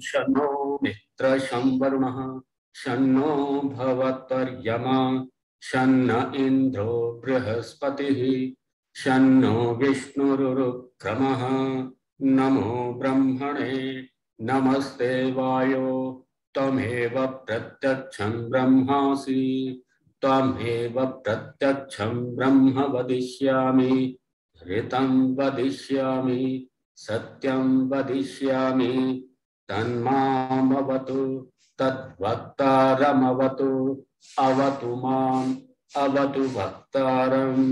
शन्नो मित्रशं वरुणः शन्नो भवत्वर्यमा शन्न इन्द्रो बृहस्पतिः शन्नो विष्णुरुक्रमः। नमो ब्रह्मणे नमस्ते वायो त्वमेव प्रत्यक्षं ब्रह्मासि त्वमेव प्रत्यक्षं ब्रह्म वदिष्यामि ऋतं वदिष्यामि सत्यं वदिष्यामि तन्मामवतु तद्वक्तारमवतु अवतु माम् अवतु वक्तारम्।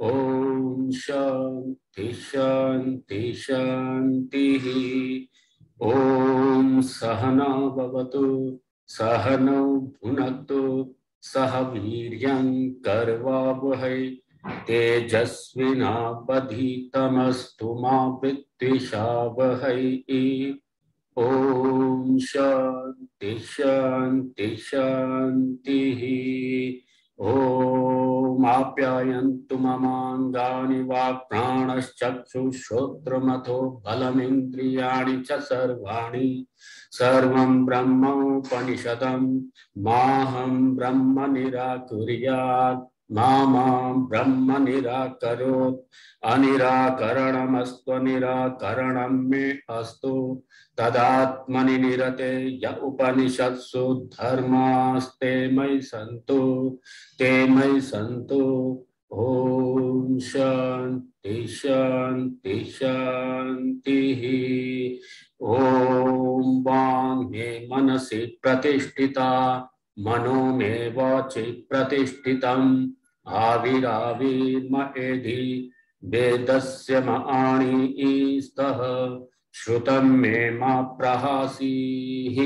ओम शांति शांति शांतिः। ओम सहना भवतु सहनौ भुनक्तु सह वीर्यं करवावहै तेजस्विनावधीतमस्तु मा विद्विषावहै। ओम शांति शांति शांतिः। ओम आप्यायन्तु ममाङ्गानि वाक्प्राणश्चक्षुश्रोत्रमथो बलमिन्द्रियाणि च सर्वाणि सर्वं ब्रह्मोपनिषदं माहं ब्रह्म निराकुर्यात् मा ब्रह्म निराकरोत् अनिराकरणमस्तु निराकरणं मे अस्तु तदात्मनि निरते य उपनिषत्सु धर्मास्ते मयि सन्तु। ओम शांति शांति शांतिः। ओम वाङ् मे मनसि प्रतिष्ठिता मनो मे वाचि प्रतिष्ठितम् आविराविर्म एधि वेदस्य मणिस्तः श्रुतं मे मा प्रहासीः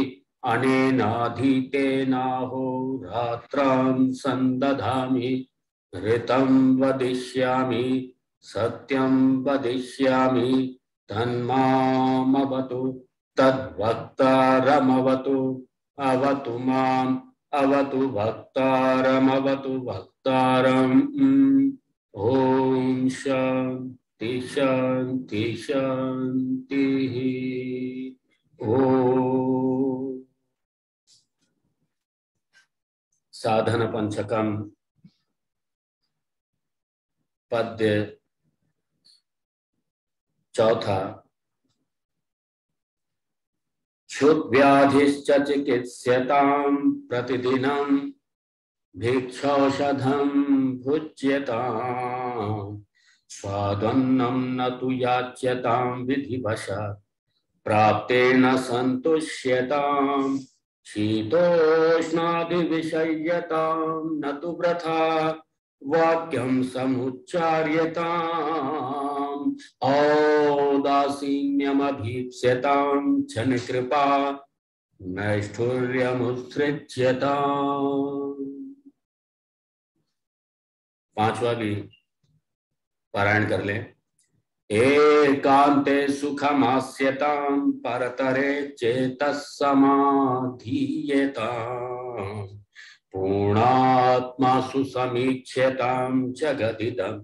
अनेनाधीतेनाहोरात्रां संदधामि ऋतं वदिष्यामि सत्यं वदिष्यामि तन्मामवतु तद्वक्तारमवतु अवतु माम् अवतु वक्तारमवतु वक्तारम्। ओम शांति शांति शांतिः। ओम साधन पंचकम पद्य चौथा। क्षुद्व्याधिश्च चिकित्स्यतां प्रतिदिनं भिक्षौषधं भुज्यताम् स्वादन्नं न तु याच्यतां विधिवशात् प्राप्तेन सन्तुष्यताम् शीतोष्णादिविषय्यतां न तु वृथा वाक्यं समुच्चार्यताम् औदासीन्यमभीप्स्यतां क्षणकृपा नैष्ठुर्यमुत्सृज्यताम्। पांचवा भी पारायण कर ले। एकांते सुखमास्यतां परतरे चेतः समाधीयताम् पूर्णात्मासु समीक्ष्यतां जगदिदं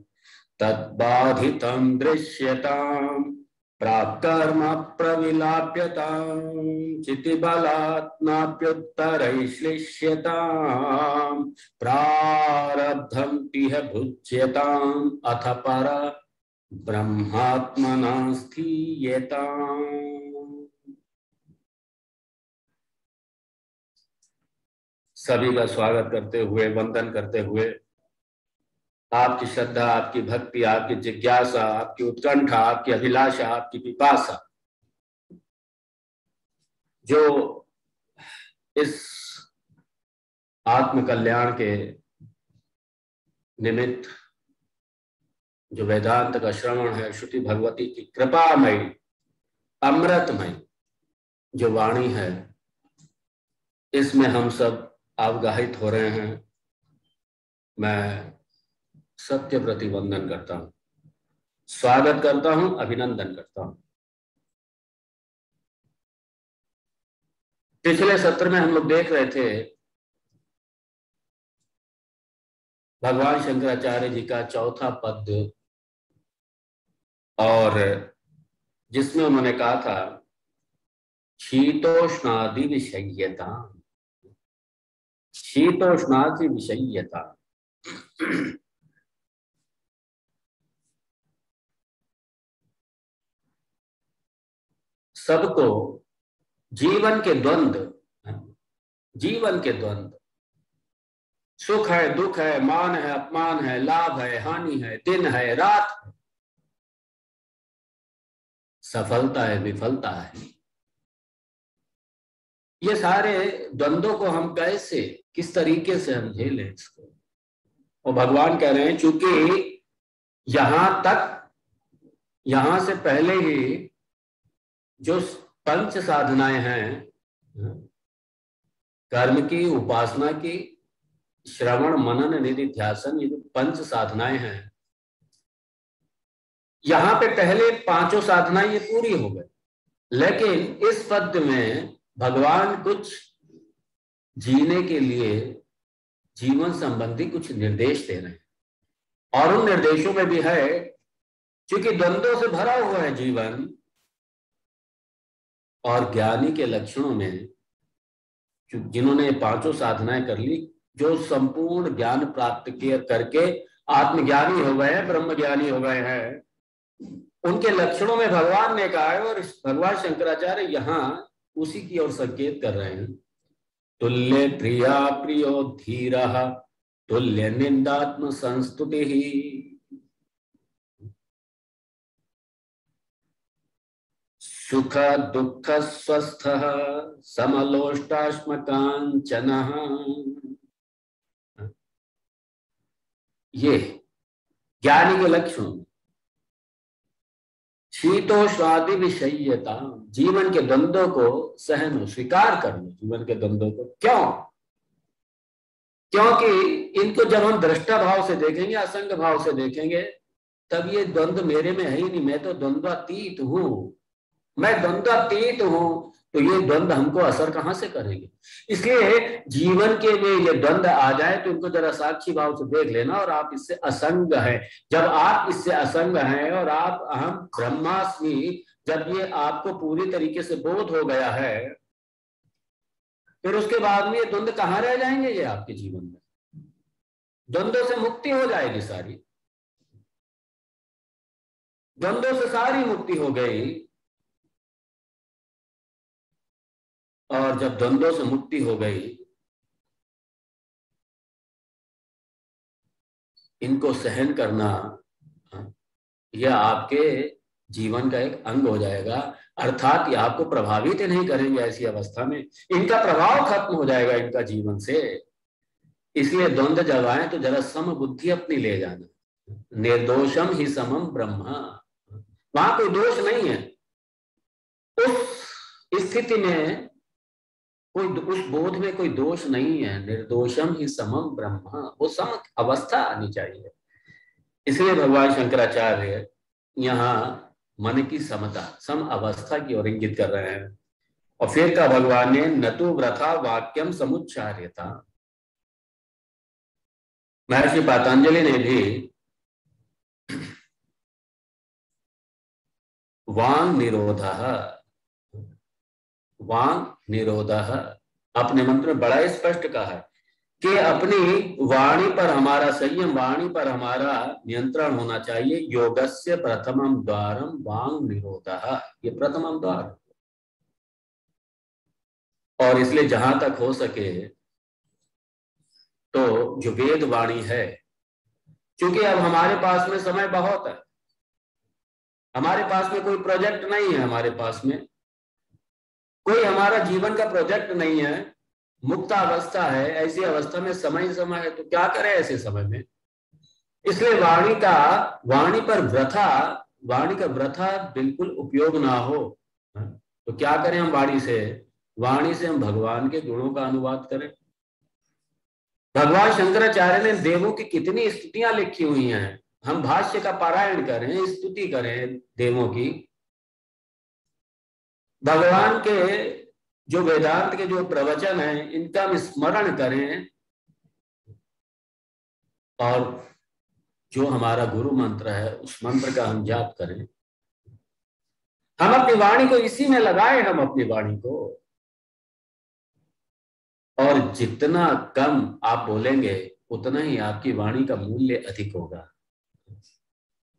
तद्बाधितं दृश्यतां प्राक्कर्म प्रविलाप्यतां चितिबलात् नाप्युत्तरैश्लिष्यतां प्रारब्धं तिह भुज्यताम् अथ पर ब्रह्मात्मना स्थीयताम्। सभी का स्वागत करते हुए वंदन करते हुए आपकी श्रद्धा आपकी भक्ति आपकी जिज्ञासा आपकी उत्कंठा आपकी अभिलाषा आपकी पिपासा जो इस आत्म कल्याण के निमित्त जो वेदांत का श्रवण है श्रुति भगवती की कृपामयी अमृतमयी जो वाणी है इसमें हम सब अवगाहित हो रहे हैं। मैं सत्य प्रति वंदन करता हूं, स्वागत करता हूं, अभिनंदन करता हूं। पिछले सत्र में हम लोग देख रहे थे भगवान शंकराचार्य जी का चौथा पद्य और जिसमें उन्होंने कहा था शीतोष्णादि विषय्यता, शीतोष्णादि विषय्यता। सबको जीवन के द्वंद्व, जीवन के द्वंद्व, सुख है दुख है, मान है अपमान है, लाभ है हानि है, दिन है रात है, सफलता है विफलता है, ये सारे द्वंद्वों को हम कैसे, किस तरीके से हम झेलें इसको। और भगवान कह रहे हैं चूंकि यहां तक, यहां से पहले ही जो पंच साधनाएं हैं, कर्म की, उपासना की, श्रवण मनन निधिध्यासन, ये जो पंच साधनाएं हैं, यहां पे पहले पांचों साधनाएं ये पूरी हो गई, लेकिन इस पद में भगवान कुछ जीने के लिए जीवन संबंधी कुछ निर्देश दे रहे हैं। और उन निर्देशों में भी है, क्योंकि द्वंद्वों से भरा हुआ है जीवन, और ज्ञानी के लक्षणों में जिन्होंने पांचों साधनाएं कर ली, जो संपूर्ण ज्ञान प्राप्त करके आत्मज्ञानी हो गए हैं, ब्रह्म ज्ञानी हो गए हैं, उनके लक्षणों में भगवान ने कहा है। और भगवान शंकराचार्य यहाँ उसी की ओर संकेत कर रहे हैं। तुल्य प्रिया प्रियो धीरः तुल्य निंदात्म संस्तुति ही, सुख दुख स्वस्थ समलोष्टाश्म कांचनः। ये ज्ञानी के लक्षण। शीतोष्णादि विषय्यता, जीवन के द्वंद्वों को सहन, स्वीकार कर लो जीवन के द्वंद्वों को। क्यों? क्योंकि इनको जब हम दृष्टा भाव से देखेंगे, असंग भाव से देखेंगे, तब ये द्वंद्व मेरे में है ही नहीं, मैं तो द्वंद्वातीत हूं, मैं द्वंद्वातीत हूं, तो ये द्वंद्व हमको असर कहां से करेंगे। इसलिए जीवन के में ये द्वंद्व आ जाए तो इनको जरा साक्षी भाव से देख लेना, और आप इससे असंग हैं। जब आप इससे असंग हैं और आप अहम ब्रह्मास्मि, जब ये आपको पूरी तरीके से बोध हो गया है, फिर उसके बाद में ये द्वंद्व कहां रह जाएंगे। ये आपके जीवन में द्वंद्वों से मुक्ति हो जाएगी सारी, द्वंद्वों से सारी मुक्ति हो गई। और जब द्वंद्वों से मुक्ति हो गई, इनको सहन करना यह आपके जीवन का एक अंग हो जाएगा। अर्थात ये आपको प्रभावित नहीं करेंगे ऐसी अवस्था में, इनका प्रभाव खत्म हो जाएगा इनका जीवन से। इसलिए द्वंद्व जब आए तो जरा सम बुद्धि अपनी ले जाना। निर्दोषम ही समम ब्रह्म, वहां कोई दोष नहीं है। उस स्थिति में कोई, उस बोध में कोई दोष नहीं है। निर्दोषम ही समम ब्रह्म, वो सम अवस्था आनी चाहिए। इसलिए भगवान शंकराचार्य यहाँ मन की समता, सम अवस्था की ओर इंगित कर रहे हैं। और फिर का भगवान ने नतु व्रथा वाक्यम समुच्चार्यता, महर्षि पतंजलि ने भी वांग निरोधः अपने मंत्र में बड़ा स्पष्ट कहा है कि अपनी वाणी पर हमारा संयम, वाणी पर हमारा नियंत्रण होना चाहिए। योगस्य प्रथमम द्वारम वांग निरोधः, ये प्रथमम द्वार। और इसलिए जहां तक हो सके तो जो वेद वाणी है, क्योंकि अब हमारे पास में समय बहुत है, हमारे पास में कोई प्रोजेक्ट नहीं है, हमारे पास में कोई हमारा जीवन का प्रोजेक्ट नहीं है, मुक्त अवस्था है। ऐसी अवस्था में समय है, तो क्या करें ऐसे समय में। इसलिए वाणी पर व्रथा, वाणी का व्रथा बिल्कुल उपयोग ना हो। तो क्या करें हम वाणी से हम भगवान के गुणों का अनुवाद करें। भगवान शंकराचार्य ने देवों की कितनी स्तुतियां लिखी हुई हैं, हम भाष्य का पारायण करें, स्तुति करें देवों की। भगवान के जो वेदांत के जो प्रवचन हैं, इनका हम स्मरण करें, और जो हमारा गुरु मंत्र है उस मंत्र का हम जाप करें। हम अपनी वाणी को इसी में लगाए, हम अपनी वाणी को। और जितना कम आप बोलेंगे उतना ही आपकी वाणी का मूल्य अधिक होगा।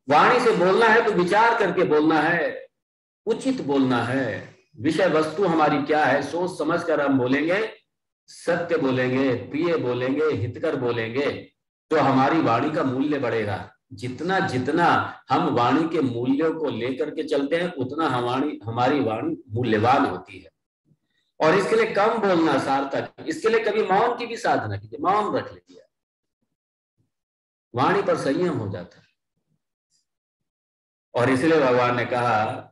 वाणी से बोलना है तो विचार करके बोलना है, उचित बोलना है। विषय वस्तु हमारी क्या है, सोच समझ कर हम बोलेंगे, सत्य बोलेंगे, प्रिय बोलेंगे, हितकर बोलेंगे, तो हमारी वाणी का मूल्य बढ़ेगा। जितना जितना हम वाणी के मूल्यों को लेकर के चलते हैं उतना हमारी वाणी मूल्यवान होती है। और इसके लिए कम बोलना सार्थक। इसके लिए कभी मौन की भी साधना कीजिए, मौन रख लीजिए, वाणी पर संयम हो जाता है। और इसलिए भगवान ने कहा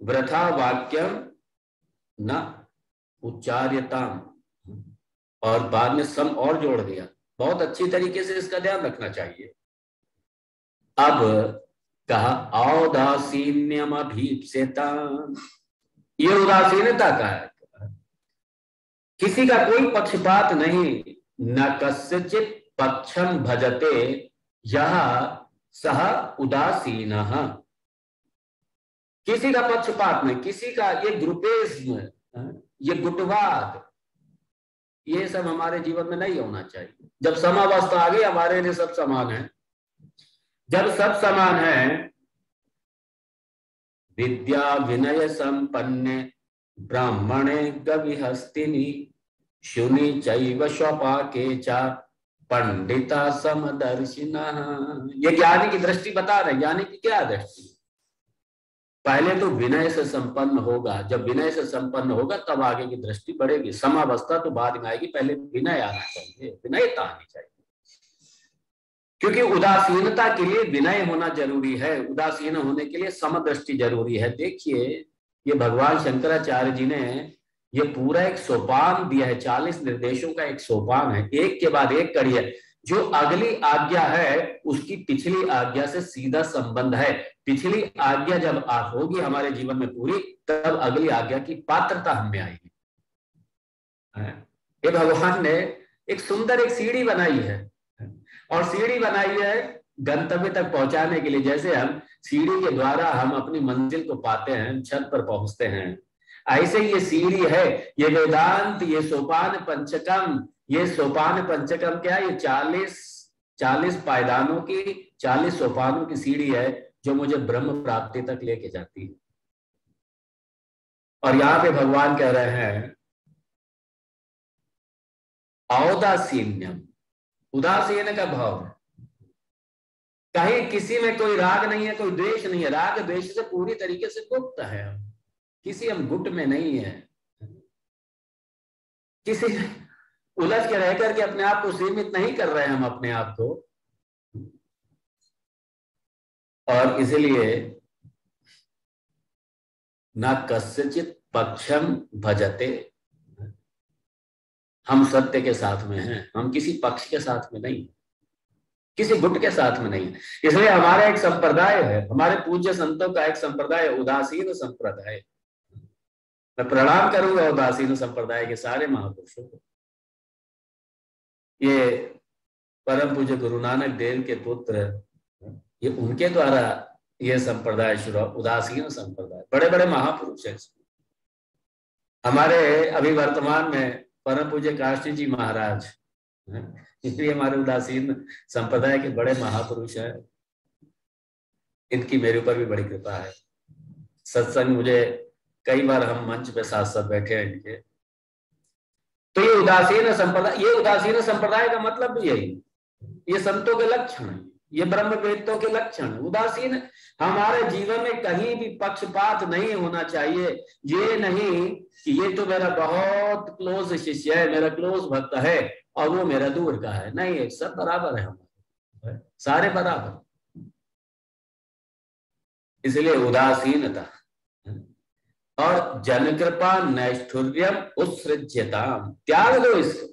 वृथा वाक्यम न उच्चार्यताम, और बाद में सम और जोड़ दिया। बहुत अच्छी तरीके से इसका ध्यान रखना चाहिए। अब कहा औदासीन्यम अभीप्सेता, ये उदासीनता का है। किसी का कोई पक्षपात नहीं, न कस्यचित पक्षम भजते यह सह उदासीनः। किसी का पक्षपात नहीं, किसी का ये ग्रुपेज्म, ये गुटवाद, ये सब हमारे जीवन में नहीं होना चाहिए। जब समावस्था आ गई, हमारे लिए सब समान है। जब सब समान है, विद्या विनय संपन्ने ब्राह्मणे गविहस्तिनि शुनि चैव स्वपाके च पंडिता समदर्शिनः। ये ज्ञानी की दृष्टि बता रहे। ज्ञानी की क्या दृष्टि? पहले तो विनय से संपन्न होगा। जब विनय से संपन्न होगा तब आगे की दृष्टि बढ़ेगी। समावस्था तो बाद में आएगी, पहले विनय आना चाहिए, विनयता आनी चाहिए। क्योंकि उदासीनता के लिए विनय होना जरूरी है, उदासीन होने के लिए समदृष्टि जरूरी है। देखिए, ये भगवान शंकराचार्य जी ने ये पूरा एक सोपान दिया है, 40 निर्देशों का एक सोपान है, एक के बाद एक कड़ी है। जो अगली आज्ञा है उसकी पिछली आज्ञा से सीधा संबंध है। पिछली आज्ञा जब होगी हमारे जीवन में पूरी, तब अगली आज्ञा की पात्रता हमें आएगी। ये भगवान ने एक सुंदर एक सीढ़ी बनाई है, और सीढ़ी बनाई है गंतव्य तक पहुंचाने के लिए। जैसे हम सीढ़ी के द्वारा हम अपनी मंजिल को पाते हैं, छत पर पहुंचते हैं, ऐसे ये सीढ़ी है, ये वेदांत, ये सोपान पंचकम। ये सोपान पंचकम क्या है? ये 40 पायदानों की, 40 सोपानों की सीढ़ी है जो मुझे ब्रह्म प्राप्ति तक लेके जाती है। और यहां पे भगवान कह रहे हैं औदासीन्यम, उदासीन का भाव है। कहीं किसी में कोई राग नहीं है, कोई द्वेष नहीं है। राग द्वेष से पूरी तरीके से मुक्त है हम, किसी हम गुट में नहीं है, किसी उलझ के रह करके अपने आप को सीमित नहीं कर रहे हैं हम अपने आप को। और इसलिए न कस्यचित पक्षम भजते, हम सत्य के साथ में हैं, हम किसी पक्ष के साथ में नहीं, किसी गुट के साथ में नहीं। इसलिए हमारा एक संप्रदाय है, हमारे पूज्य संतों का एक संप्रदाय, उदासीन संप्रदाय। मैं प्रणाम करूंगा उदासीन संप्रदाय के सारे महापुरुषों को। ये परम पूज्य गुरु नानक देव के पुत्र, ये उनके द्वारा ये संप्रदाय शुरू, उदासीन संप्रदाय। बड़े बड़े महापुरुष हैं। हमारे अभी वर्तमान में परम पूज्य काशी जी महाराज, इसलिए हमारे उदासीन संप्रदाय के बड़े महापुरुष हैं। इनकी मेरे ऊपर भी बड़ी कृपा है। सत्संग मुझे कई बार हम मंच पे साथ साथ बैठे हैं इनके। तो ये उदासीन संप्रदाय, ये उदासीन संप्रदाय का मतलब भी यही, ये संतों के लक्षण है, ये ब्रह्मवेत्तों के लक्षण है। उदासीन, हमारे जीवन में कहीं भी पक्षपात नहीं होना चाहिए। ये नहीं कि ये तो मेरा बहुत क्लोज शिष्य है, मेरा क्लोज भक्त है, और वो मेरा दूर का है। नहीं, सब बराबर है, हमारे सारे बराबर। इसलिए उदासीनता और जन कृपा नैष्ठुर्यम उत्सृज्यताम, त्याग दो इसको।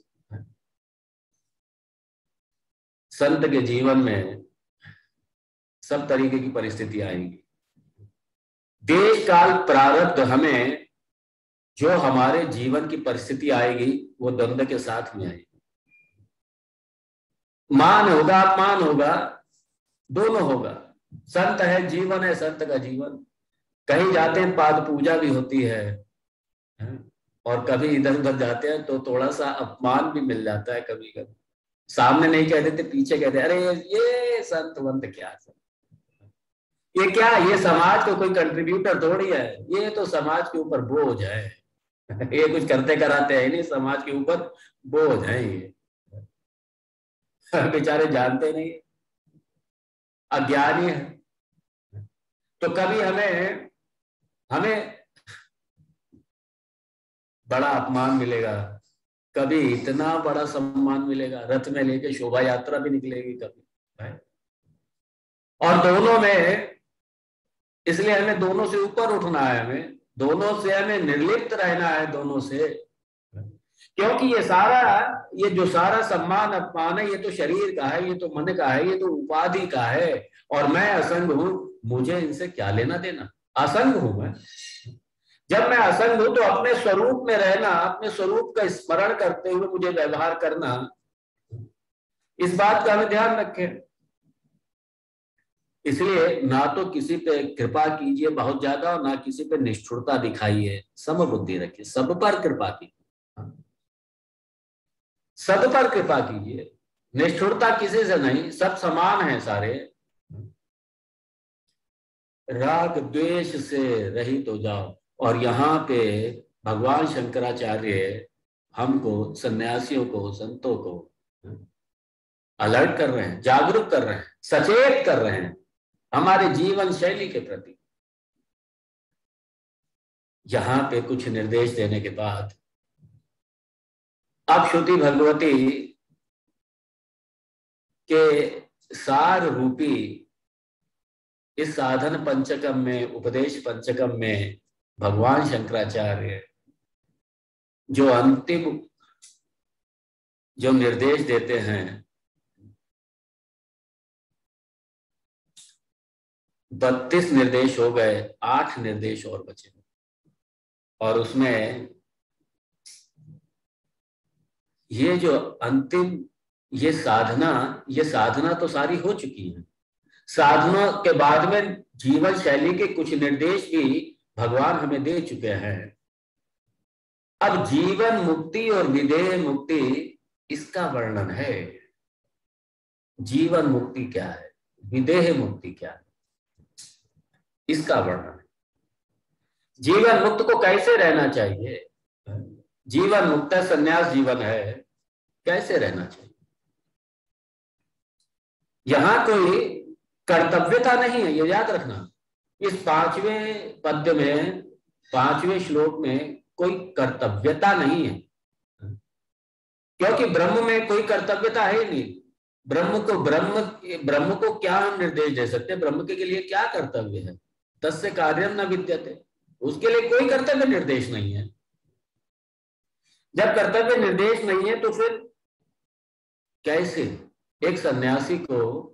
संत के जीवन में सब तरीके की परिस्थिति आएंगी। देश काल प्रारब्ध हमें जो हमारे जीवन की परिस्थिति आएगी वो द्वंद्व के साथ में आएगी। मान होगा, अपमान होगा, दोनों होगा। संत है, जीवन है संत का जीवन। कहीं जाते हैं पाद पूजा भी होती है, और कभी इधर उधर जाते हैं तो थोड़ा सा अपमान भी मिल जाता है। कभी कभी सामने नहीं कह देते, पीछे कहते अरे ये संत वंत क्या है, ये क्या, ये समाज को कोई कंट्रीब्यूटर थोड़ी है, ये तो समाज के ऊपर बोझ है। ये कुछ करते कराते हैं नहीं, समाज के ऊपर बोझ है ये। बेचारे जानते नहीं, अज्ञानी है। तो कभी हमें हमें बड़ा अपमान मिलेगा, कभी इतना बड़ा सम्मान मिलेगा, रथ में लेके शोभा यात्रा भी निकलेगी कभी। और दोनों में, इसलिए हमें दोनों से ऊपर उठना है, हमें दोनों से हमें निर्लिप्त रहना है, दोनों से। क्योंकि ये जो सारा सम्मान अपमान है, ये तो शरीर का है, ये तो मन का है, ये तो उपाधि का है। और मैं असंग हूं, मुझे इनसे क्या लेना देना, असंग हूं मैं। जब मैं असंग हूं तो अपने स्वरूप में रहना, अपने स्वरूप का स्मरण करते हुए मुझे व्यवहार करना, इस बात का हमें ध्यान रखें। इसलिए ना तो किसी पे कृपा कीजिए बहुत ज्यादा, और ना किसी पे निष्ठुरता दिखाइए, सम बुद्धि रखिए, सब पर कृपा कीजिए, सब पर कृपा कीजिए, निष्ठुरता किसी से नहीं, सब समान है सारे। राग द्वेष से रहित हो जाओ। और यहाँ पे भगवान शंकराचार्य हमको, सन्यासियों को, संतों को अलर्ट कर रहे हैं, जागरूक कर रहे हैं, सचेत कर रहे हैं हमारे जीवन शैली के प्रति। यहाँ पे कुछ निर्देश देने के बाद अब श्रुति भगवती के सार रूपी इस साधन पंचकम में, उपदेश पंचकम में भगवान शंकराचार्य जो अंतिम जो निर्देश देते हैं, 32 निर्देश हो गए, 8 निर्देश और बचे। और उसमें ये जो अंतिम ये साधना तो सारी हो चुकी है। साधना के बाद में जीवन शैली के कुछ निर्देश भी भगवान हमें दे चुके हैं। अब जीवन मुक्ति और विदेह मुक्ति, इसका वर्णन है। जीवन मुक्ति क्या है, विदेह मुक्ति क्या है, इसका वर्णन है। जीवन मुक्त को कैसे रहना चाहिए, जीवन मुक्त संन्यास जीवन है, कैसे रहना चाहिए। यहां कोई कर्तव्यता नहीं है, ये याद रखना। इस 5वें पद्य में, 5वें श्लोक में कोई कर्तव्यता नहीं है, क्योंकि ब्रह्म में कोई कर्तव्यता है ही नहीं। ब्रह्म को क्या हम निर्देश दे सकते हैं, ब्रह्म के लिए क्या कर्तव्य है, तस्य कार्यम न विद्यते, उसके लिए कोई कर्तव्य निर्देश नहीं है। जब कर्तव्य निर्देश नहीं है तो फिर कैसे एक सन्यासी को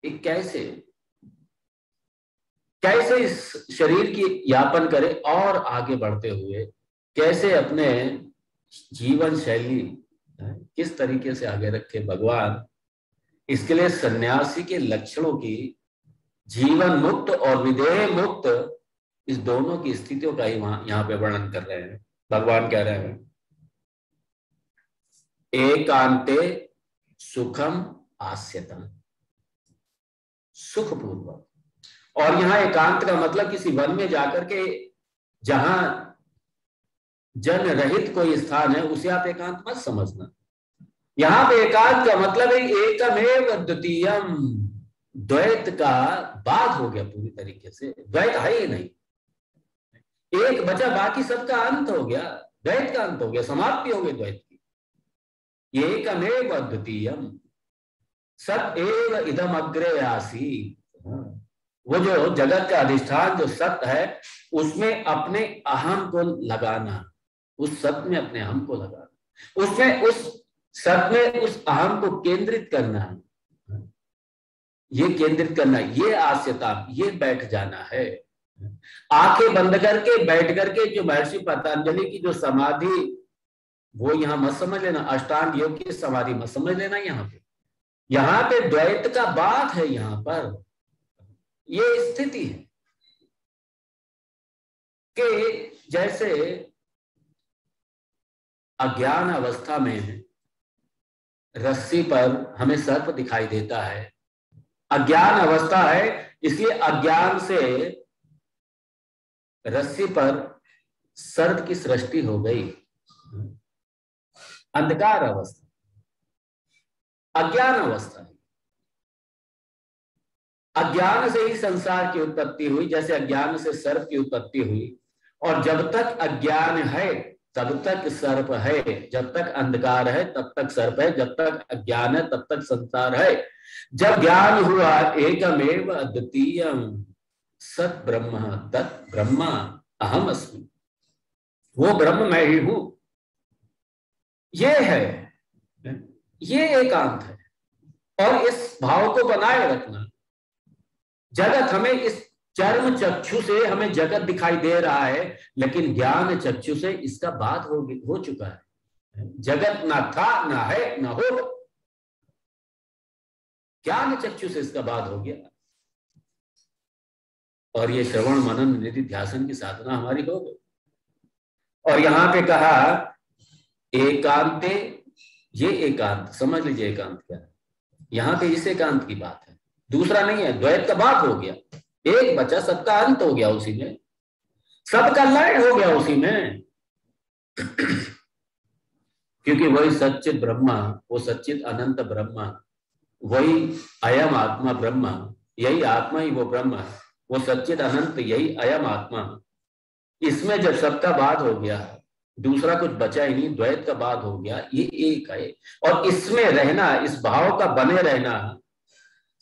कैसे इस शरीर की यापन करे और आगे बढ़ते हुए कैसे अपने जीवन शैली किस तरीके से आगे रखे भगवान। इसके लिए सन्यासी के लक्षणों की, जीवन मुक्त और विदेह मुक्त, इस दोनों की स्थितियों का ही यहाँ पे वर्णन कर रहे हैं। भगवान कह रहे हैं एकांते सुखम आस्यतम, सुखपूर्वक। और यहाँ एकांत का मतलब किसी वन में जाकर के जहां जन रहित कोई स्थान है उसे आप एकांत मत समझना। यहाँ पे एकांत का मतलब है एकमेव द्वितीयम, द्वैत का बात हो गया पूरी तरीके से, द्वैत है ही नहीं, एक बचा, बाकी सबका अंत हो गया, द्वैत का अंत हो गया, समाप्ति हो गई द्वैत की। एकमेव द्वितीयम सत एव इदम अग्रे आसीत्, वो जो जगत का अधिष्ठान जो सत्य है उसमें अपने अहम को लगाना, उस सत्य में अपने अहम को लगाना, उसमें उस सत्य में उस अहम को केंद्रित करना, ये केंद्रित करना, ये आस्यता, ये बैठ जाना है। आंखें बंद करके बैठ करके जो महर्षि पतंजलि की जो समाधि, वो यहां मत समझ लेना, अष्टांग योग की समाधि मत समझ लेना। यहाँ पे द्वैत का बात है, यहाँ पर ये स्थिति है। कि जैसे अज्ञान अवस्था में रस्सी पर हमें सर्प दिखाई देता है, अज्ञान अवस्था है इसलिए अज्ञान से रस्सी पर सर्प की सृष्टि हो गई। अंधकार अवस्था, अज्ञान अवस्था, अज्ञान से ही संसार की उत्पत्ति हुई, जैसे अज्ञान से सर्प की उत्पत्ति हुई। और जब तक अज्ञान है तब तक सर्प है, जब तक अंधकार है तब तक सर्प है, जब तक अज्ञान है तब तक संसार है। जब ज्ञान हुआ एकमेव अद्वितीयम सत ब्रह्म तत् ब्रह्म अहम अस्मि, वो ब्रह्म मैं ही हूं, ये है, ये एकांत है। और इस भाव को बनाए रखना। जगत हमें इस चर्म चक्षु से हमें जगत दिखाई दे रहा है, लेकिन ज्ञान चक्षु से इसका बात हो चुका है। जगत ना था, ना है, ना होगा। ज्ञान चक्षु से इसका बात हो गया। और ये श्रवण मनन निधि ध्यासन की साधना हमारी हो गई। और यहां पे कहा एकांते, ये एकांत समझ लीजिए, एकांत क्या है। यहां पे इस एकांत की बात है, दूसरा नहीं है। द्वैत का बात हो गया, एक बचा, सबका अंत हो गया उसी में, सबका लय हो गया उसी में। क्योंकि वही सच्चित ब्रह्मा, वो सच्चित अनंत ब्रह्मा, वही अयम आत्मा ब्रह्मा, यही आत्मा ही वो ब्रह्मा, वो सच्चित अनंत यही अयम आत्मा। इसमें जब सबका बात हो गया, दूसरा कुछ बचा ही नहीं, द्वैत का बात हो गया, ये एक है। और इसमें रहना, इस भाव का बने रहना,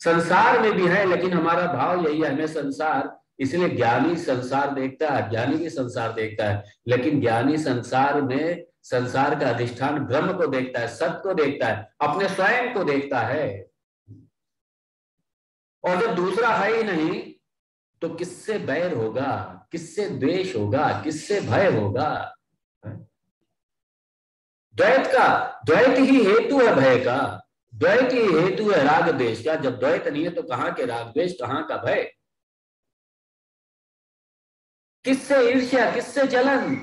संसार में भी है लेकिन हमारा भाव यही है, हमें संसार, इसलिए ज्ञानी संसार देखता है, अज्ञानी भी संसार देखता है। लेकिन ज्ञानी संसार में संसार का अधिष्ठान ब्रह्म को देखता है, सत्य को देखता है, अपने स्वयं को देखता है। और जब दूसरा है ही नहीं तो किससे बैर होगा, किससे द्वेष होगा, किससे भय होगा। द्वैत ही हेतु है भय का, द्वैत ही हेतु है राग द्वेष का। जब द्वैत नहीं है तो कहां के राग द्वेष, कहां का भय, किससे ईर्ष्या, किससे जलन।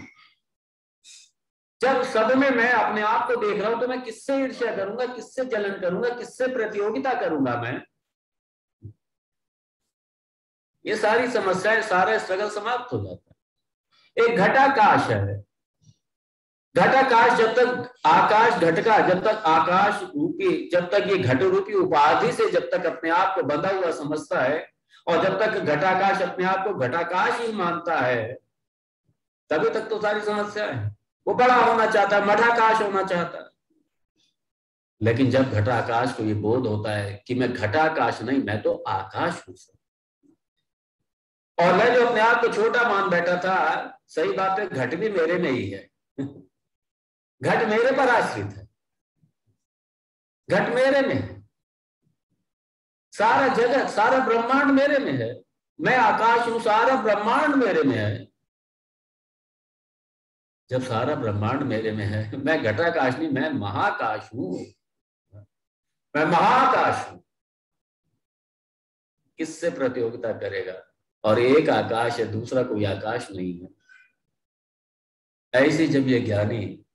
जब सब में मैं अपने आप को देख रहा हूं तो मैं किससे ईर्ष्या करूंगा, किससे जलन करूंगा, किससे प्रतियोगिता करूंगा मैं। ये सारी समस्याएं, सारे स्ट्रगल समाप्त हो जाता है। एक घटाकाश है, घटाकाश जब तक आकाश घटका, जब तक आकाश रूपी, जब तक ये घट रूपी उपाधि से जब तक अपने आप को बंधा हुआ समझता है, और जब तक घटाकाश अपने आप को घटाकाश ही मानता है, तभी तक तो सारी समस्या है। वो बड़ा होना चाहता है, मठाकाश होना चाहता है। लेकिन जब घटाकाश को ये बोध होता है कि मैं घटाकाश नहीं, मैं तो आकाश हूं, और मैं जो अपने आप को छोटा मान बैठा था, सही बात है, घट भी मेरे में ही है। घट मेरे पर आश्रित है, घट मेरे में है, सारा जगत, सारा ब्रह्मांड मेरे में है। मैं आकाश हूं, सारा ब्रह्मांड मेरे में है। जब सारा ब्रह्मांड मेरे में है, मैं घटाकाश नहीं, मैं महाकाश हूं, मैं महाकाश हूं। किससे प्रतियोगिता करेगा। और एक आकाश है, दूसरा कोई आकाश नहीं है। ऐसे जब ये ज्ञानी,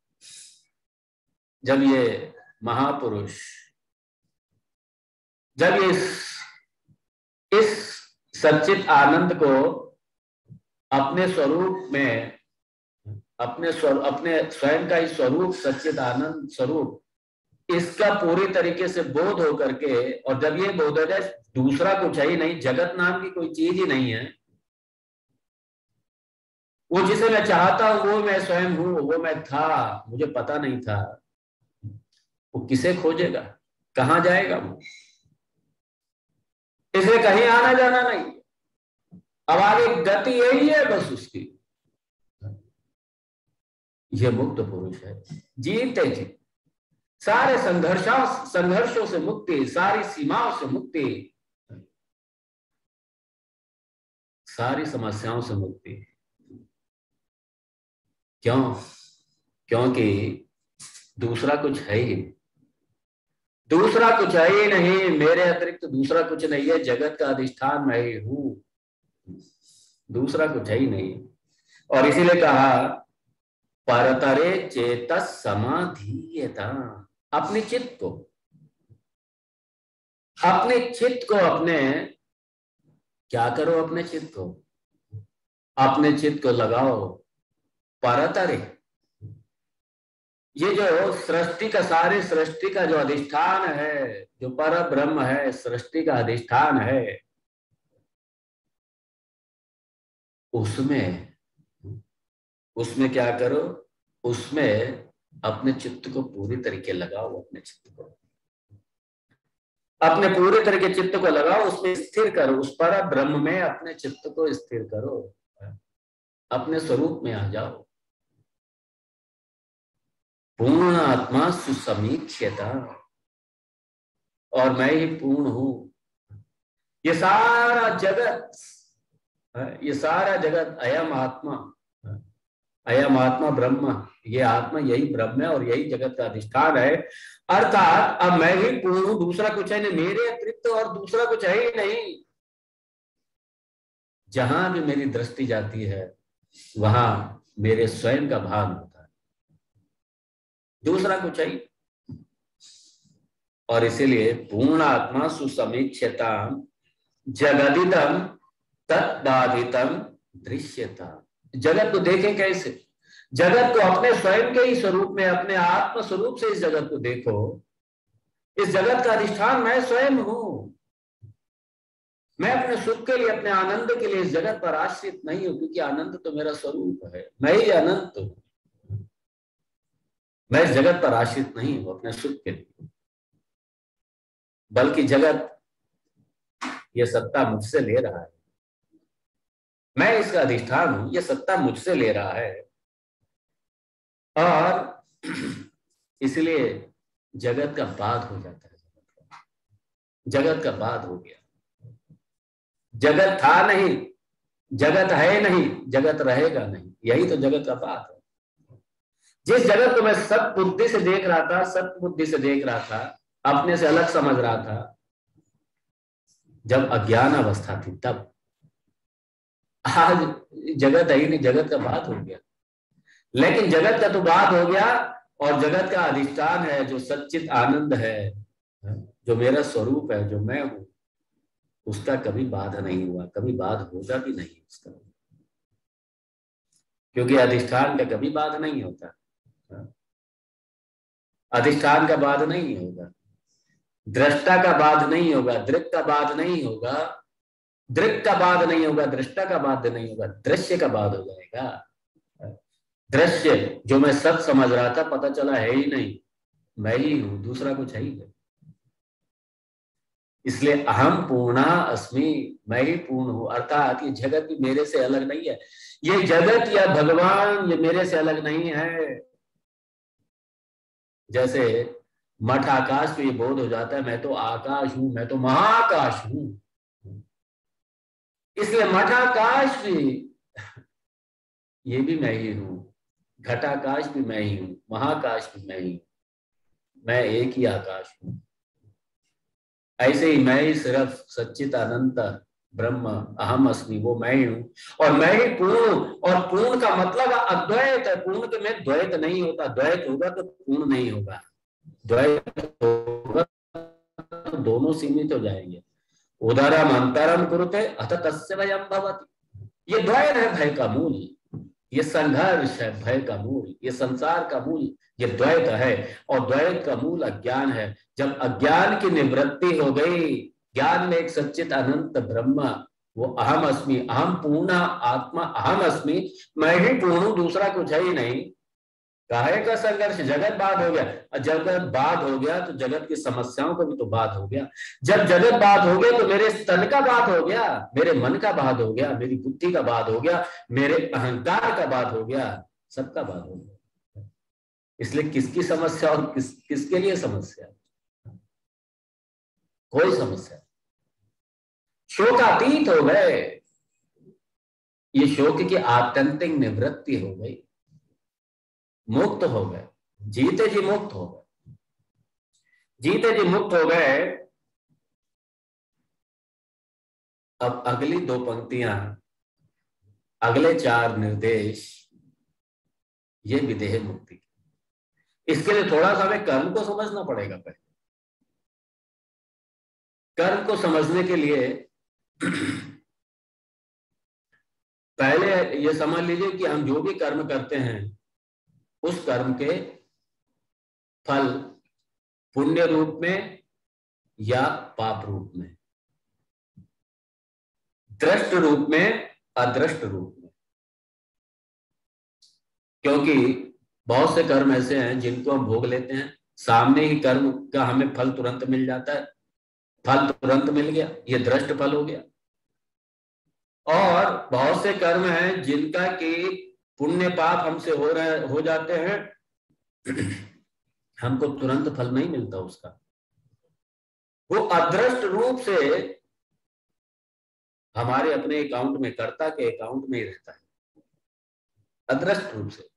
जब ये महापुरुष, जब ये इस सच्चित आनंद को अपने स्वरूप में, अपने स्वयं का ही स्वरूप, सच्चित आनंद स्वरूप, इसका पूरी तरीके से बोध हो करके, और जब ये बोध हो जाए दूसरा कुछ है ही नहीं, जगत नाम की कोई चीज ही नहीं है, वो जिसे मैं चाहता हूं वो मैं स्वयं हूं, वो मैं था, मुझे पता नहीं था, वो किसे खोजेगा, कहां जाएगा वो। इसलिए कहीं आना जाना नहीं, अब आगे गति यही है बस उसकी। यह मुक्त पुरुष है, जीते जी सारे संघर्षों से मुक्ति, सारी सीमाओं से मुक्ति, सारी समस्याओं से मुक्ति। क्यों? क्योंकि दूसरा कुछ है ही, दूसरा कुछ है ही नहीं, मेरे अतिरिक्त दूसरा कुछ नहीं है, जगत का अधिष्ठान मैं ही हूं, दूसरा कुछ है ही नहीं। और इसीलिए कहा परतरे चेतस समाधीयता, अपने चित्त को, अपने चित्त को, अपने क्या करो, अपने चित्त को, अपने चित्त को लगाओ परतरे। ये जो सृष्टि का, सारी सृष्टि का जो अधिष्ठान है, जो पर ब्रह्म है, सृष्टि का अधिष्ठान है, उसमें उसमें क्या करो, उसमें अपने चित्त को पूरी तरीके लगाओ, अपने चित्त को, अपने पूरे तरीके चित्त को लगाओ, उसमें स्थिर करो, उस पर ब्रह्म में अपने चित्त को स्थिर करो, अपने स्वरूप में आ जाओ। पूर्ण आत्मा सुसमीक्षता, और मैं ही पूर्ण हूं। ये सारा जगत, ये सारा जगत अयम आत्मा, अयम आत्मा ब्रह्म, ये आत्मा यही ब्रह्म है और यही जगत का अधिष्ठान है। अर्थात अब मैं ही पूर्ण हूं, दूसरा कुछ है नहीं, मेरे अतिरिक्त और दूसरा कुछ है ही नहीं। जहां भी मेरी दृष्टि जाती है वहां मेरे स्वयं का भान होता है, दूसरा कुछ है ही। और इसीलिए पूर्ण आत्मा सुसमीक्षता जगदिदम तत्बाधितम दृश्यता। जगत को देखें कैसे? जगत को अपने स्वयं के ही स्वरूप में, अपने आत्म स्वरूप से इस जगत को देखो। इस जगत का अधिष्ठान मैं स्वयं हूं। मैं अपने सुख के लिए, अपने आनंद के लिए इस जगत पर आश्रित नहीं हूं, क्योंकि आनंद तो मेरा स्वरूप है, मैं ही अनंत हूं। मैं इस जगत पर आश्रित नहीं हूं अपने सुख के लिए, बल्कि जगत ये सत्ता मुझसे ले रहा है। मैं इसका अधिष्ठान हूं, ये सत्ता मुझसे ले रहा है। और इसलिए जगत का बाध हो जाता है, जगत का बाध हो गया। जगत था नहीं, जगत है नहीं, जगत रहेगा नहीं, यही तो जगत का बात है। जिस जगत को मैं सत बुद्धि से देख रहा था, सत बुद्धि से देख रहा था, अपने से अलग समझ रहा था, जब अज्ञान अवस्था थी तब, आज जगत है ही नहीं, जगत का बात हो गया। लेकिन जगत का तो बात हो गया, और जगत का अधिष्ठान है जो सच्चित आनंद है, जो मेरा स्वरूप है, जो मैं हूं, उसका कभी बाध नहीं हुआ, कभी बाध होगा भी नहीं उसका, क्योंकि अधिष्ठान का कभी बाध नहीं होता। अधिष्ठान का बाध नहीं होगा, दृष्टा का बाध नहीं होगा, दृक् का बाध नहीं होगा, दृक् का बाध नहीं होगा, दृष्टा का बाध नहीं होगा, दृश्य का बाध हो जाएगा। दृश्य जो मैं सत समझ रहा था, पता चला है ही नहीं, मैं ही हूं, दूसरा कुछ है ही नहीं। इसलिए अहम पूर्णा अस्मि, मैं ही पूर्ण हूं। अर्थात ये जगत भी मेरे से अलग नहीं है, ये जगत या भगवान ये मेरे से अलग नहीं है। जैसे मठ आकाश को ये बोध हो जाता है, मैं तो आकाश हूं, मैं तो महाकाश हूं। इसलिए मठ आकाश भी ये भी मैं ही हूं, घटाकाश भी मैं ही हूं, महाकाश भी मैं ही हूं, मैं एक ही आकाश हूं। ऐसे ही मैं ही सिर्फ सच्चित अनंत ब्रह्म अहम अस्मि, वो मैं ही हूं, और मैं ही पूर्ण। और पूर्ण का मतलब अद्वैत है। पूर्ण के में द्वैत नहीं होता, द्वैत होगा तो पूर्ण नहीं होगा, द्वैत होगा तो दोनों सीमित हो जाएंगे। उदारम अंतरम कुरुते अथ तस्य भयं भवति। ये द्वैत है भय का मूल, ये संघर्ष है भय का मूल, ये संसार का मूल, ये द्वैत है। और द्वैत का मूल अज्ञान है। जब अज्ञान की निवृत्ति हो गई, ज्ञान में एक सच्चित अनंत ब्रह्म, वो अहम अस्मि, अहम पूर्ण आत्मा अहम अस्मि, मैं ही पूर्ण हूं, दूसरा कुछ है ही नहीं। काहे का संघर्ष? जगत बाध हो गया। जगत बाध हो गया तो जगत की समस्याओं का भी तो बाध हो गया। जब जगत बाध हो गया तो मेरे तन का बाध हो गया, मेरे मन का बाध हो गया, मेरी बुद्धि का बाध हो गया, मेरे अहंकार का बाध हो गया, सबका बाध हो गया। इसलिए किसकी समस्या और किसके लिए समस्या? कोई समस्या। शोकातीत हो गए, ये शोक की आत्यंतिक निवृत्ति हो गई, मुक्त हो गए, जीते जी मुक्त हो गए, जीते जी मुक्त हो गए। अब अगली दो पंक्तियां अगले 4 निर्देश ये विदेह मुक्ति। इसके लिए थोड़ा सा हमें कर्म को समझना पड़ेगा। पहले कर्म को समझने के लिए पहले ये समझ लीजिए कि हम जो भी कर्म करते हैं उस कर्म के फल पुण्य रूप में या पाप रूप में, दृष्ट रूप में, अदृष्ट रूप में। क्योंकि बहुत से कर्म ऐसे हैं जिनको हम भोग लेते हैं, सामने ही कर्म का हमें फल तुरंत मिल जाता है, फल तुरंत मिल गया, ये दृष्ट फल हो गया। और बहुत से कर्म हैं जिनका कि पुण्य पाप हमसे हो जाते हैं, हमको तुरंत फल नहीं मिलता उसका, वो अदृष्ट रूप से हमारे अपने अकाउंट में, कर्ता के अकाउंट में ही रहता है, अदृष्ट रूप से।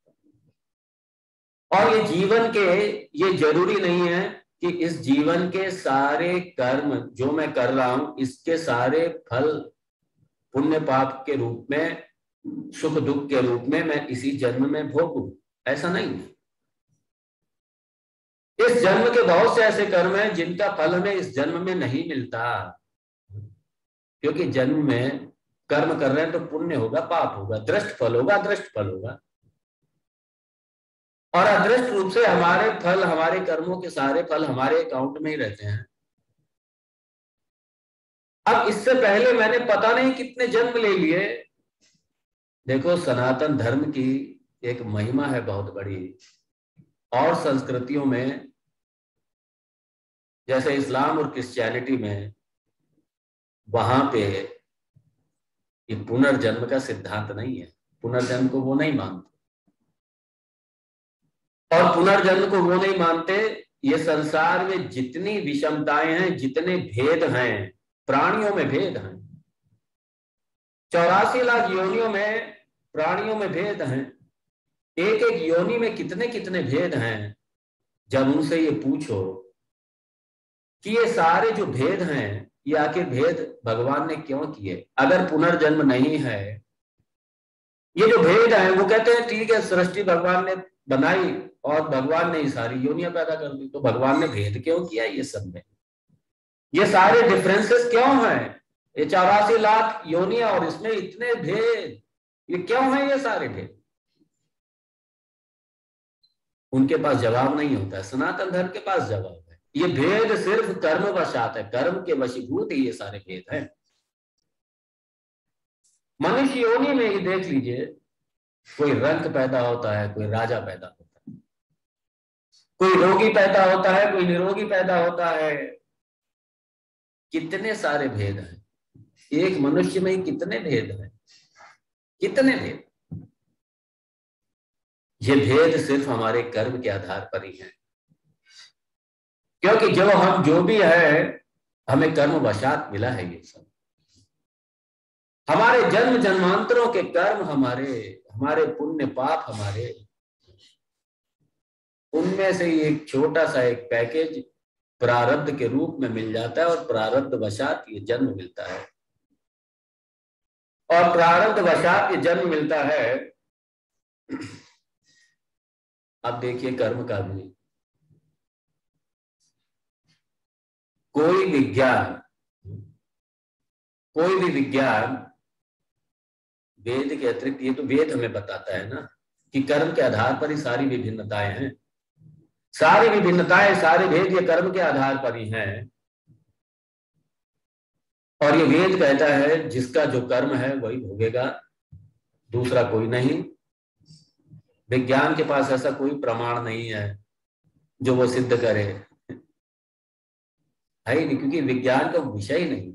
और ये जीवन के, ये जरूरी नहीं है कि इस जीवन के सारे कर्म जो मैं कर रहा हूं इसके सारे फल पुण्य पाप के रूप में, सुख दुख के रूप में मैं इसी जन्म में भोगूं, ऐसा नहीं है। इस जन्म के बहुत से ऐसे कर्म हैं जिनका फल हमें इस जन्म में नहीं मिलता, क्योंकि जन्म में कर्म कर रहे हैं तो पुण्य होगा, पाप होगा, दृष्ट फल होगा, अदृष्ट फल होगा। और अदृष्ट रूप से हमारे फल, हमारे कर्मों के सारे फल हमारे अकाउंट में ही रहते हैं। अब इससे पहले मैंने पता नहीं कितने जन्म ले लिए। देखो, सनातन धर्म की एक महिमा है बहुत बड़ी। और संस्कृतियों में जैसे इस्लाम और क्रिश्चियनिटी में, वहां पे ये पुनर्जन्म का सिद्धांत नहीं है, पुनर्जन्म को वो नहीं मानते। और पुनर्जन्म को वो नहीं मानते, ये संसार में जितनी विषमताएं हैं, जितने भेद हैं, प्राणियों में भेद हैं, 84 लाख योनियों में प्राणियों में भेद हैं, एक एक योनि में कितने कितने भेद हैं। जब उनसे ये पूछो कि ये सारे जो भेद हैं, ये आखिर भेद भगवान ने क्यों किए? अगर पुनर्जन्म नहीं है, ये जो भेद हैं, वो कहते हैं ठीक है, सृष्टि भगवान ने बनाई और भगवान ने ये सारी योनियां पैदा कर दी, तो भगवान ने भेद क्यों किया? ये सब में ये सारे डिफरेंसेस क्यों हैं? ये 84 लाख योनियां और इसमें इतने भेद, ये क्यों है? ये सारे भेद उनके पास जवाब नहीं होता है, सनातन धर्म के पास जवाब है। ये भेद सिर्फ कर्म वशात है, कर्म के वशीभूत ही ये सारे भेद हैं। मनुष्य योनि में ही देख लीजिए, कोई रंक पैदा होता है, कोई राजा पैदा होता है, कोई रोगी पैदा होता है, कोई निरोगी पैदा होता है। कितने सारे भेद हैं एक मनुष्य में ही, कितने भेद हैं, कितने भेद। ये भेद सिर्फ हमारे कर्म के आधार पर ही है, क्योंकि जो हम जो भी है हमें कर्म वशात मिला है। ये सब हमारे जन्म जन्मांतरों के कर्म, हमारे पुण्य पाप, हमारे उनमें से एक छोटा सा एक पैकेज प्रारब्ध के रूप में मिल जाता है, और प्रारब्ध वशात ये जन्म मिलता है। और प्रारब्ध वशात ये जन्म मिलता है। अब देखिए, कर्म का भी कोई भी विज्ञान वेद के अतिरिक्त, ये तो वेद हमें बताता है ना कि कर्म के आधार पर ही सारी विभिन्नताएं हैं, सारी विभिन्नताएं, सारे भेद ये कर्म के आधार पर ही हैं। और ये वेद कहता है जिसका जो कर्म है वही भोगेगा, दूसरा कोई नहीं। विज्ञान के पास ऐसा कोई प्रमाण नहीं है जो वो सिद्ध करे, है ही नहीं, क्योंकि विज्ञान का विषय ही नहीं,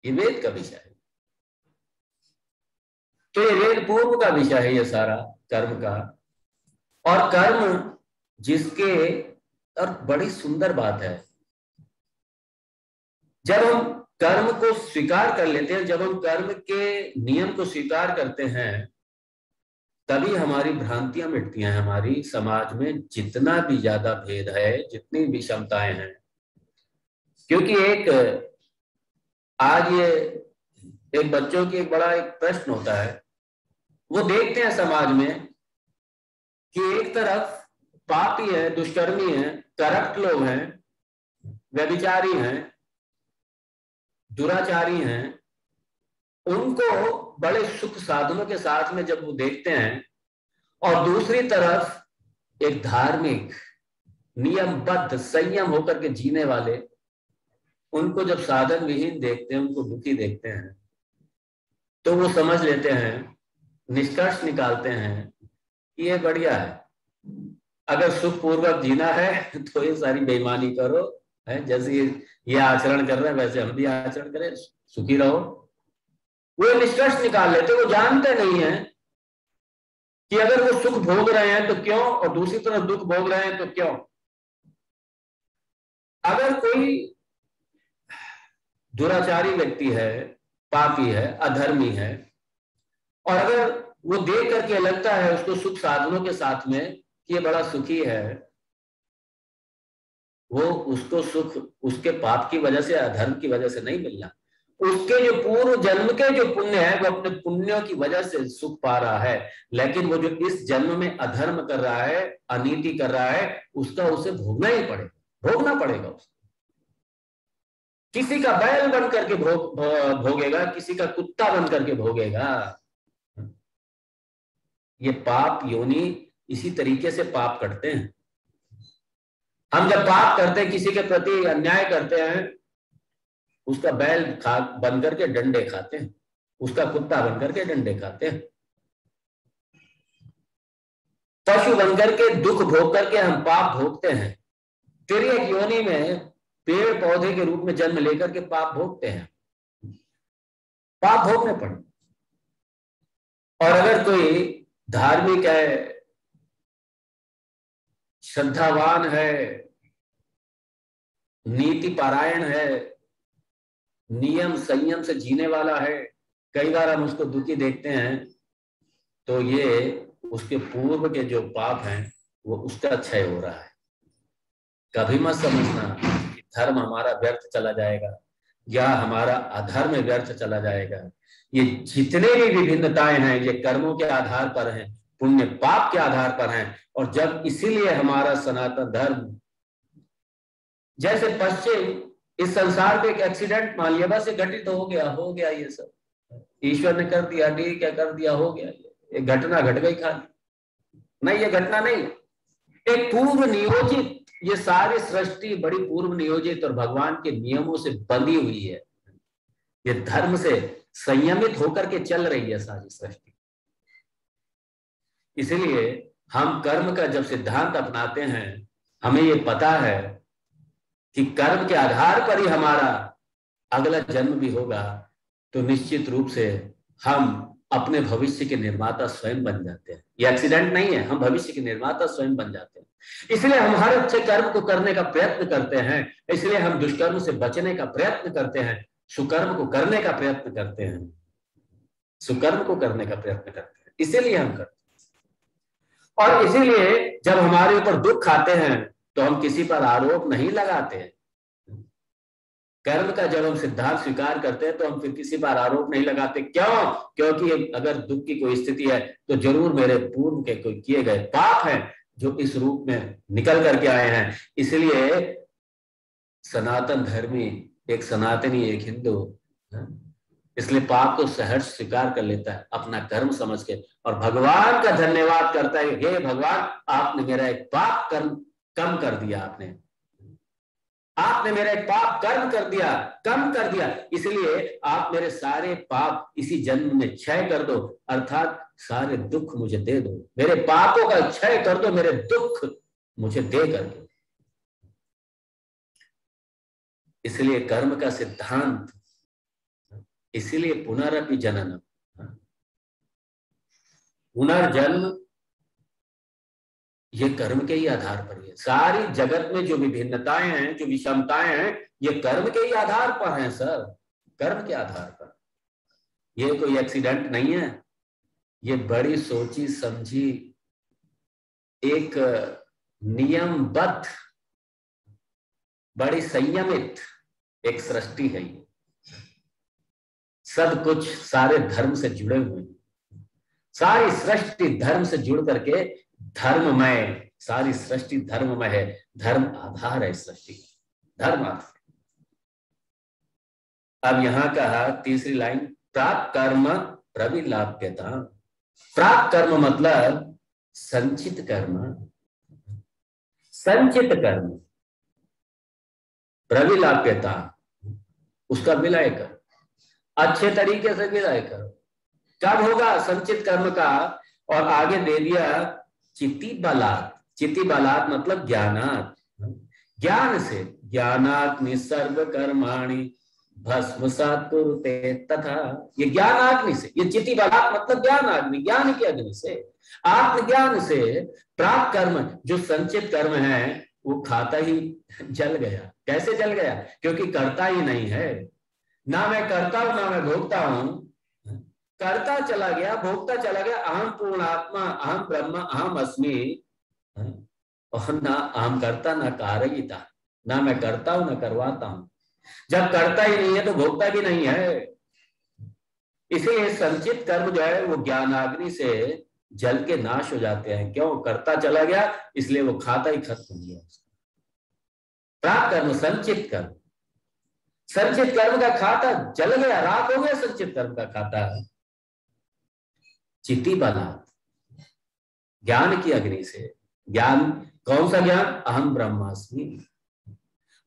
ये वेद का विषय है। तो ये वेद पूर्व का विषय है ये सारा कर्म का। और कर्म जिसके, और बड़ी सुंदर बात है, जब हम कर्म को स्वीकार कर लेते हैं, जब हम कर्म के नियम को स्वीकार करते हैं, तभी हमारी भ्रांतियां मिटती हैं। हमारी समाज में जितना भी ज्यादा भेद है, जितनी विषमताएं हैं, क्योंकि एक आज ये एक बच्चों की एक बड़ा एक प्रश्न होता है, वो देखते हैं समाज में कि एक तरफ पापी है, दुष्कर्मी है, करप्ट लोग हैं, व्यभिचारी हैं, दुराचारी हैं, उनको बड़े सुख साधनों के साथ में जब वो देखते हैं, और दूसरी तरफ एक धार्मिक नियमबद्ध संयम होकर के जीने वाले, उनको जब साधन विहीन देखते हैं, उनको दुखी देखते हैं, तो वो समझ लेते हैं, निष्कर्ष निकालते हैं कि ये बढ़िया है, अगर सुखपूर्वक जीना है तो ये सारी बेईमानी करो, है जैसे ये आचरण कर रहे हैं वैसे हम भी आचरण करें, सुखी रहो। वो निष्कर्ष निकाल लेते, वो जानते नहीं है कि अगर वो सुख भोग रहे हैं तो क्यों, और दूसरी तरफ दुख भोग रहे हैं तो क्यों। अगर कोई दुराचारी व्यक्ति है, पापी है, अधर्मी है, और अगर वो देख करके लगता है उसको सुख साधनों के साथ में कि ये बड़ा सुखी है, वो उसको सुख उसके पाप की वजह से, अधर्म की वजह से नहीं मिलना, उसके जो पूर्व जन्म के जो पुण्य है वो अपने पुण्यों की वजह से सुख पा रहा है। लेकिन वो जो इस जन्म में अधर्म कर रहा है, अनीति कर रहा है, उसका उसे भोगना ही पड़ेगा, भोगना पड़ेगा उसको। किसी का बैल बन करके भोगेगा, किसी का कुत्ता बन करके भोगेगा। ये पाप योनि इसी तरीके से पाप करते हैं। हम जब पाप करते हैं, किसी के प्रति अन्याय करते हैं, उसका बैल बन करके डंडे खाते हैं, उसका कुत्ता बन करके डंडे खाते हैं, पशु बन करके दुख भोग करके हम पाप भोगते हैं, फिर एक योनि में पेड़ पौधे के रूप में जन्म लेकर के पाप भोगते हैं, पाप भोगने पड़े। और अगर कोई धार्मिक है, श्रद्धावान है, नीति पारायण है, नियम संयम से जीने वाला है, कई बार हम उसको दुखी देखते हैं, तो ये उसके पूर्व के जो पाप हैं वो उसका क्षय हो रहा है। कभी मत समझना कि धर्म हमारा व्यर्थ चला जाएगा या हमारा अधर्म व्यर्थ चला जाएगा। ये जितने भी विभिन्नताएं हैं, ये कर्मों के आधार पर हैं, पुण्य पाप के आधार पर हैं। और जब इसीलिए हमारा सनातन धर्म, जैसे पश्चिम इस संसार पे एक एक्सीडेंट मान लिया, बस ये घटित हो गया ये सब ईश्वर ने कर दिया, ठीक है कर दिया, हो गया, ये घटना घट गई खाली, नहीं ये घटना नहीं, एक पूर्व नियोजित, ये सारी सृष्टि बड़ी पूर्व नियोजित और भगवान के नियमों से बंधी हुई है। ये धर्म से संयमित होकर के चल रही है सारी सृष्टि। इसलिए हम कर्म का जब सिद्धांत अपनाते हैं, हमें ये पता है कि कर्म के आधार पर ही हमारा अगला जन्म भी होगा, तो निश्चित रूप से हम अपने भविष्य के निर्माता स्वयं बन जाते हैं। ये एक्सीडेंट नहीं है, हम भविष्य के निर्माता स्वयं बन जाते हैं। इसलिए हम हर अच्छे कर्म को करने का प्रयत्न करते हैं, इसलिए हम दुष्कर्म से बचने का प्रयत्न करते हैं, सुकर्म को करने का प्रयत्न करते हैं, सुकर्म को करने का प्रयत्न करते हैं, इसीलिए हम करते हैं। और इसीलिए जब हमारे ऊपर दुख आते हैं तो हम किसी पर आरोप नहीं लगाते। कर्म का जब हम सिद्धांत स्वीकार करते हैं तो हम फिर किसी पर आरोप नहीं लगाते। क्यों? क्योंकि अगर दुख की कोई स्थिति है तो जरूर मेरे पूर्व के कोई किए गए पाप हैं जो इस रूप में निकल करके आए हैं। इसलिए सनातन धर्मी, एक सनातनी, एक हिंदू, इसलिए पाप को सहर्ष स्वीकार कर लेता है अपना कर्म समझ के, और भगवान का धन्यवाद करता है, हे भगवान आपने मेरा एक पाप कर्म कम कर दिया, आपने मेरा एक पाप कर्म कर दिया, कम कर दिया, इसलिए आप मेरे सारे पाप इसी जन्म में क्षय कर दो, अर्थात सारे दुख मुझे दे दो, मेरे पापों का क्षय कर दो, मेरे दुख मुझे दे कर दो। इसलिए कर्म का सिद्धांत, इसीलिए पुनरपि जननम, पुनर्जन्म ये कर्म के ही आधार पर है। सारी जगत में जो विभिन्नताएं हैं, जो विषमताएं हैं, ये कर्म के ही आधार पर हैं सर, कर्म के आधार पर। ये कोई एक्सीडेंट नहीं है, ये बड़ी सोची समझी एक नियमबद्ध, बड़ी संयमित एक सृष्टि है। सब कुछ सारे धर्म से जुड़े हुए हैं, सारी सृष्टि धर्म से जुड़ करके धर्ममय, सारी सृष्टि धर्ममय है, धर्म आधार है सृष्टि का, धर्म आधार। अब यहां कहा तीसरी लाइन, प्राक कर्म प्रविलाप्यता। प्राक कर्म मतलब संचित कर्म, संचित कर्म, प्रविलाप्यता उसका विलय कर, अच्छे तरीके से विलय करो। कब होगा संचित कर्म का? और आगे दे दिया चिति बलात्। चिति बलात् मतलब ज्ञानात्, ज्ञान से, ज्ञानात् निसर्ग कर्माणि भस्मसात् कुरुते तथा। ये ज्ञान अग्नि से, ये चिति बलात् मतलब ज्ञान अग्नि, ज्ञान की अग्नि से, आत्मज्ञान से प्राप्त कर्म जो संचित कर्म है वो खाता ही जल गया। कैसे जल गया? क्योंकि करता ही नहीं है, ना मैं करता हूं ना मैं भोगता हूं, करता चला गया, भोगता चला गया। अहम पूर्णात्मा, अहम ब्रह्म, अहम अस्मि, और ना अहम करता ना कारयिता, ना मैं करता हूं ना करवाता हूं। जब करता ही नहीं है तो भोगता भी नहीं है। इसलिए संचित कर्म जो है वो ज्ञानाग्नि से जल के नाश हो जाते हैं। क्यों? करता चला गया, इसलिए वो खाता ही खत्म हो गया। प्राप्त कर्म संचित कर्म, संचित कर्म का खाता जल गया, राख हो गया संचित कर्म का खाता। चिति बलात्, ज्ञान की अग्नि से। ज्ञान कौन सा ज्ञान? अहम ब्रह्मास्मि।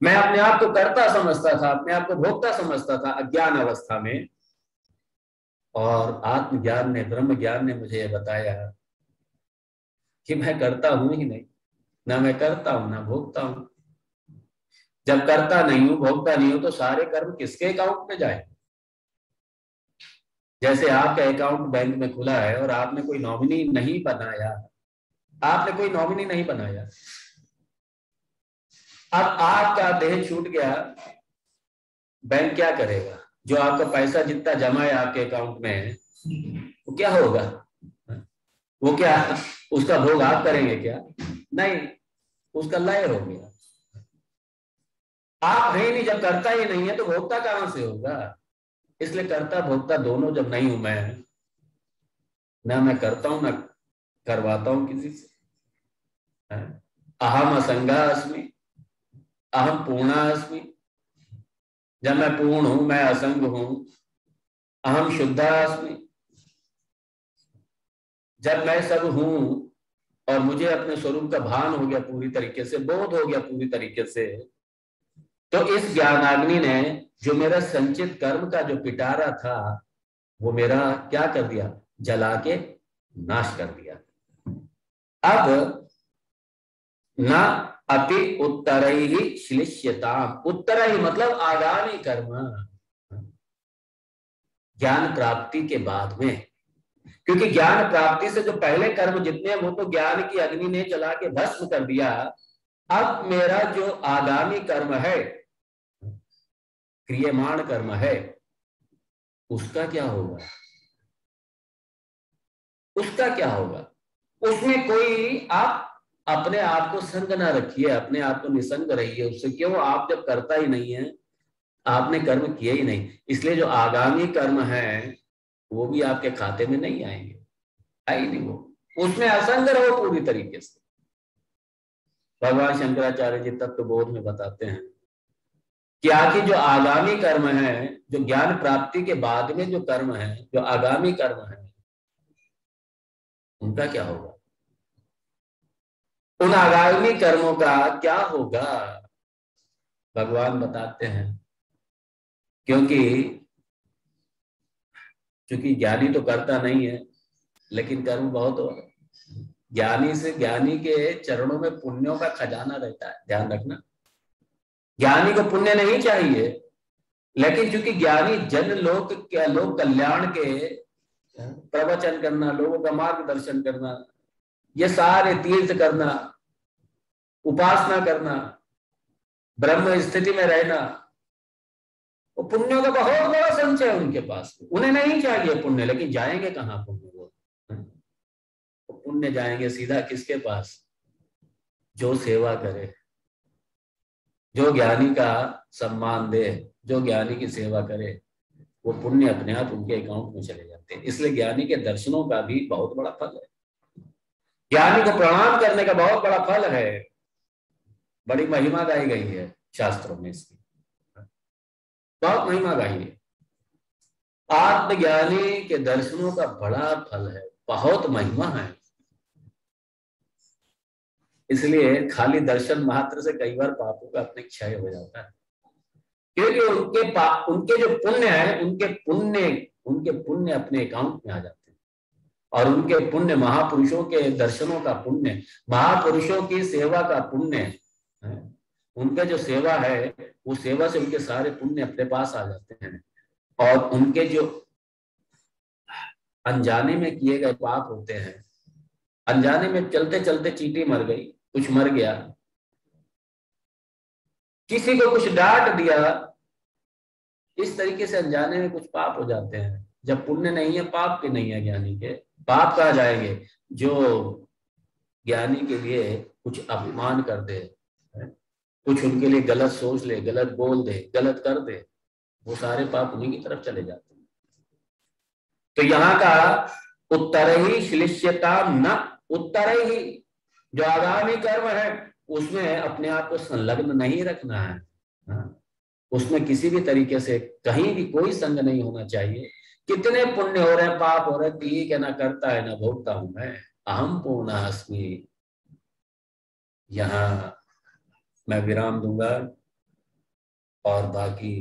मैं अपने आप को करता समझता था, अपने आप को भोगता समझता था अज्ञान अवस्था में, और आत्मज्ञान ने, ब्रह्म ज्ञान ने मुझे यह बताया कि मैं करता हूं ही नहीं, ना मैं करता हूं ना भोगता हूं। जब करता नहीं हूं, भोगता नहीं हूं, तो सारे कर्म किसके अकाउंट में जाए? जैसे आपका अकाउंट बैंक में खुला है और आपने कोई नॉमिनी नहीं बनाया, आपने कोई नॉमिनी नहीं बनाया, अब आपका देह छूट गया, बैंक क्या करेगा? जो आपका पैसा जितना जमा है आपके अकाउंट में, वो क्या होगा? वो क्या उसका भोग आप करेंगे क्या? नहीं, उसका लय हो गया। आप है नहीं, जब करता ही नहीं है तो भोगता कहां से होगा? इसलिए करता भोगता दोनों जब नहीं हूं मैं, ना मैं करता हूं ना करवाता हूं किसी से। अहम असंगा अस्मि, अहम पूर्णा अस्मि। जब मैं पूर्ण हूं, मैं असंग हूं, अहम शुद्धा अस्मि। जब मैं सब हूं और मुझे अपने स्वरूप का भान हो गया पूरी तरीके से, बोध हो गया पूरी तरीके से, तो इस ज्ञानाग्नि ने जो मेरा संचित कर्म का जो पिटारा था वो मेरा क्या कर दिया? जला के नाश कर दिया। अब न अति उत्तरैहि श्लिष्यताम्, उत्तरैहि मतलब आगामी कर्म, ज्ञान प्राप्ति के बाद में। क्योंकि ज्ञान प्राप्ति से जो पहले कर्म जितने वो तो ज्ञान की अग्नि ने जला के भस्म कर दिया। अब मेरा जो आगामी कर्म है, क्रियमाण कर्म है, उसका क्या होगा? उसका क्या होगा? उसमें कोई आप अपने आप को संग ना रखिए, अपने आप को निसंग रहिए उससे। क्यों? आप जब करता ही नहीं है, आपने कर्म किए ही नहीं, इसलिए जो आगामी कर्म है वो भी आपके खाते में नहीं आएंगे, आई नहीं वो, उसमें असंग रहो पूरी तरीके से। भगवान शंकराचार्य जी तत्व बोध में बताते हैं कि आखिर जो आगामी कर्म है, जो ज्ञान प्राप्ति के बाद में जो कर्म है, जो आगामी कर्म है, उनका क्या होगा? उन आगामी कर्मों का क्या होगा? भगवान बताते हैं। क्योंकि ज्ञानी तो करता नहीं है, लेकिन कर्म बहुत हो। ज्ञानी से, ज्ञानी के चरणों में पुण्यों का खजाना रहता है, ध्यान रखना। ज्ञानी को पुण्य नहीं चाहिए, लेकिन चूंकि ज्ञानी जन लोक कल्याण के प्रवचन करना, लोगों का मार्गदर्शन करना, ये सारे तीर्थ करना, उपासना करना, ब्रह्म स्थिति में रहना, वो पुण्यों का बहुत बड़ा संचय है उनके पास। उन्हें नहीं चाहिए पुण्य, लेकिन जाएंगे कहाँ पुण्य? वो पुण्य जाएंगे सीधा किसके पास? जो सेवा करे, जो ज्ञानी का सम्मान दे, जो ज्ञानी की सेवा करे, वो पुण्य अपने आप उनके अकाउंट में चले जाते हैं। इसलिए ज्ञानी के दर्शनों का भी बहुत बड़ा फल है, ज्ञानी को प्रणाम करने का बहुत बड़ा फल है। बड़ी महिमा गाई गई है शास्त्रों में इसकी, बहुत महिमा गाई है। आत्मज्ञानी के दर्शनों का बड़ा फल है, बहुत महिमा है। इसलिए खाली दर्शन मात्र से कई बार पापों का अपने क्षय हो जाता है, क्योंकि उनके जो पुण्य है, उनके पुण्य अपने अकाउंट में आ जाते हैं। और उनके पुण्य, महापुरुषों के दर्शनों का पुण्य, महापुरुषों की सेवा का पुण्य है। उनका जो सेवा है, वो सेवा से उनके सारे पुण्य अपने पास आ जाते हैं। और उनके जो अनजाने में किए गए पाप होते हैं, अनजाने में चलते चलते चींटी मर गई, कुछ मर गया, किसी को कुछ डांट दिया, इस तरीके से अनजाने में कुछ पाप हो जाते हैं। जब पुण्य नहीं है, पाप भी नहीं है ज्ञानी के, पाप कहाँ जाएंगे? जो ज्ञानी के लिए कुछ अपमान कर दे, कुछ उनके लिए गलत सोच ले, गलत बोल दे, गलत कर दे, वो सारे पाप उन्हीं की तरफ चले जाते हैं। तो यहाँ का उत्तर ही श्लिष्यता न, उत्तर ही जो आगामी कर्म है उसमें अपने आप को संलग्न नहीं रखना है। उसमें किसी भी तरीके से कहीं भी कोई संग नहीं होना चाहिए। कितने पुण्य हो रहे हैं, पाप हो रहे हैं, ठीक है, ना करता है ना भोगता हूं मैं, अहम पूर्ण अस्मि। यहाँ मैं विराम दूंगा और बाकी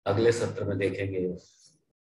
अगले सत्र में देखेंगे।